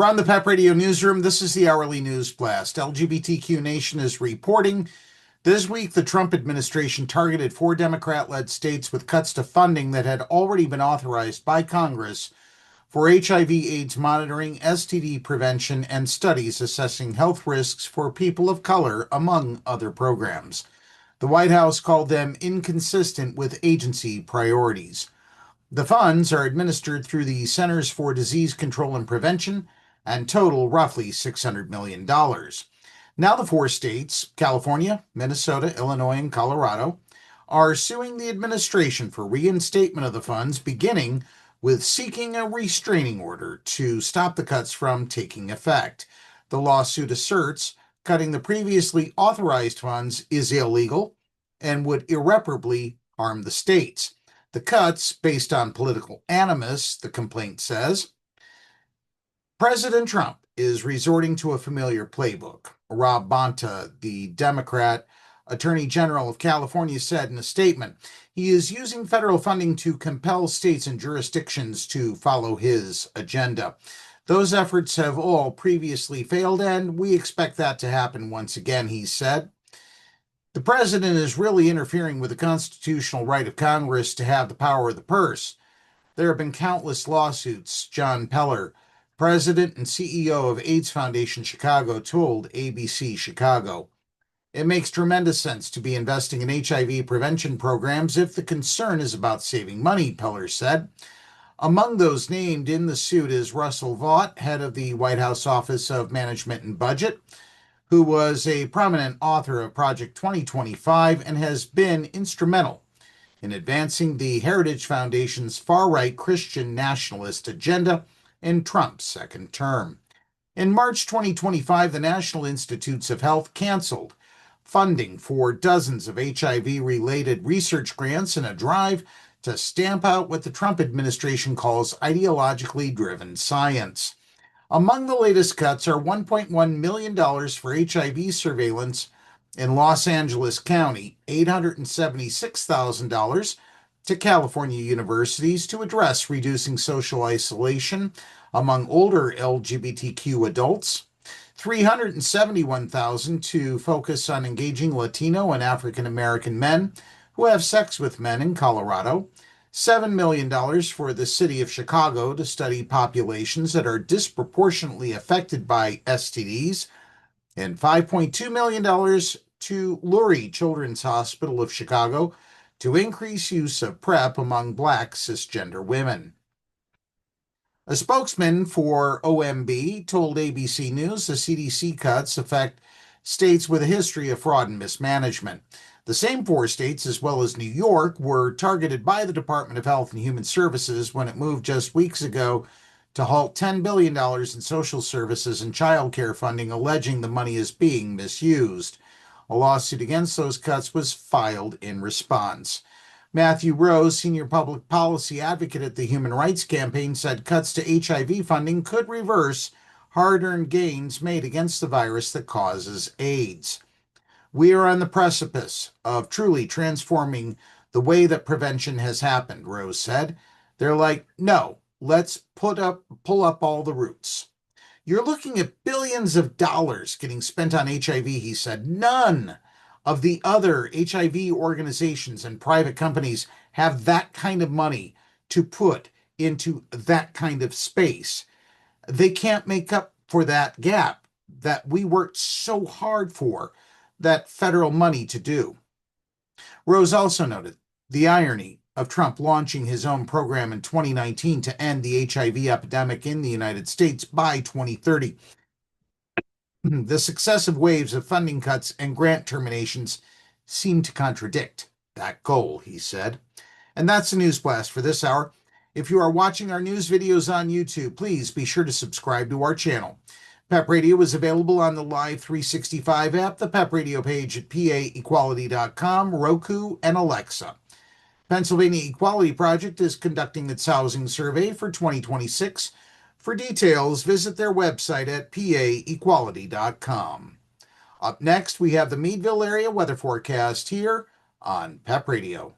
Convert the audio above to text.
From the PEP Radio Newsroom, this is the Hourly News Blast. LGBTQ Nation is reporting this week the Trump administration targeted 4 Democrat-led states with cuts to funding that had already been authorized by Congress for HIV/AIDS monitoring, STD prevention, and studies assessing health risks for people of color, among other programs. The White House called them inconsistent with agency priorities. The funds are administered through the Centers for Disease Control and Prevention and total roughly $600 million. Now the 4 states, California, Minnesota, Illinois, and Colorado, are suing the administration for reinstatement of the funds, beginning with seeking a restraining order to stop the cuts from taking effect. The lawsuit asserts cutting the previously authorized funds is illegal and would irreparably harm the states. The cuts, based on political animus, the complaint says. President Trump is resorting to a familiar playbook. Rob Bonta, the Democrat Attorney General of California, said in a statement, he is using federal funding to compel states and jurisdictions to follow his agenda. Those efforts have all previously failed, and we expect that to happen once again, he said. The president is really interfering with the constitutional right of Congress to have the power of the purse. There have been countless lawsuits. John Peller, president and CEO of AIDS Foundation Chicago, told ABC Chicago, "It makes tremendous sense to be investing in HIV prevention programs if the concern is about saving money," Peller said. Among those named in the suit is Russell Vought, head of the White House Office of Management and Budget, who was a prominent author of Project 2025 and has been instrumental in advancing the Heritage Foundation's far-right Christian nationalist agenda in Trump's second term. In March 2025, the National Institutes of Health canceled funding for dozens of HIV-related research grants in a drive to stamp out what the Trump administration calls ideologically driven science. Among the latest cuts are $1.1 million for HIV surveillance in Los Angeles County, $876,000 to California universities to address reducing social isolation among older LGBTQ adults, $371,000 to focus on engaging Latino and African American men who have sex with men in Colorado, $7 million for the city of Chicago to study populations that are disproportionately affected by STDs, and $5.2 million to Lurie Children's Hospital of Chicago to increase use of PrEP among Black cisgender women. A spokesman for OMB told ABC News the CDC cuts affect states with a history of fraud and mismanagement. The same 4 states, as well as New York, were targeted by the Department of Health and Human Services when it moved just weeks ago to halt $10 billion in social services and child care funding, alleging the money is being misused. A lawsuit against those cuts was filed in response. Matthew Rose, senior public policy advocate at the Human Rights Campaign, said cuts to HIV funding could reverse hard-earned gains made against the virus that causes AIDS. We are on the precipice of truly transforming the way that prevention has happened, Rose said. They're like, no, let's pull up all the roots. You're looking at billions of dollars getting spent on HIV, he said. None of the other HIV organizations and private companies have that kind of money to put into that kind of space. They can't make up for that gap that we worked so hard for that federal money to do. Rose also noted the irony of Trump launching his own program in 2019 to end the HIV epidemic in the United States by 2030. The successive waves of funding cuts and grant terminations seem to contradict that goal, he said. And that's the News Blast for this hour. If you are watching our news videos on YouTube, please be sure to subscribe to our channel. PEP Radio is available on the Live 365 app, the PEP Radio page at paequality.com, Roku, and Alexa. Pennsylvania Equality Project is conducting its housing survey for 2026. For details, visit their website at paequality.com. Up next, we have the Meadville area weather forecast here on PEP Radio.